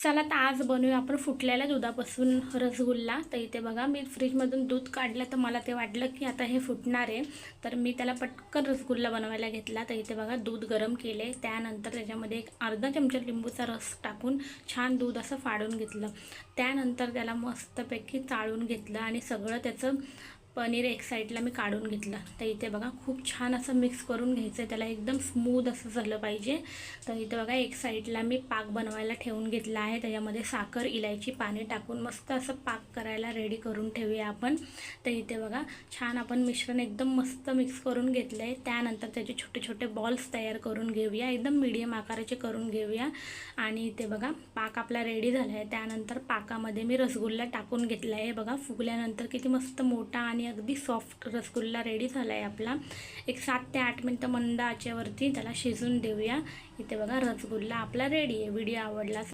चला तर आज बनवूया आपण फुटलेल्या दुधापासून रसगुल्ला. तर इथे बघा मी फ्रीजमधून दूध काढलं तर मला ते वाटलं की आता हे फुटणार आहे, तर मी त्याला पटकन रसगुल्ला बनवायला घेतला. तर इथे बघा दूध गरम केले, त्यानंतर त्याच्यामध्ये एक अर्धा चमचा लिंबूचा रस टाकून छान दूध असं फाडून घेतलं. त्यानंतर त्याला मस्तपैकी चाळून घेतलं आणि सगळं त्याचं पनीर एक साईडला मी काढून घेतलं. तर इथे बघा खूप छान असं मिक्स करून घ्यायचं आहे, त्याला एकदम स्मूथ असं झालं पाहिजे. तर इथे बघा एक साईडला मी पाक बनवायला ठेवून घेतला आहे. त्याच्यामध्ये साखर, इलायची, पाणी टाकून मस्त असं पाक करायला रेडी करून ठेवूया आपण. तर इथे बघा छान आपण मिश्रण एकदम मस्त मिक्स करून घेतलं आहे. त्यानंतर त्याचे छोटे छोटे बॉल्स तयार करून घेऊया, एकदम मीडियम आकाराचे करून घेऊया. आणि इथे बघा पाक आपला रेडी झाला आहे. त्यानंतर पाकामध्ये मी रसगुल्ला टाकून घेतला आहे. बघा फुगल्यानंतर किती मस्त मोठा आणि अगदी सॉफ्ट रसगुल्ला रेडी झाला आहे आपला. एक 7 ते 8 मिनटं मंद आचेवरती त्याला शिजून देऊया. इथे बघा रसगुल्ला आपला रेडी आहे. व्हिडिओ आवडला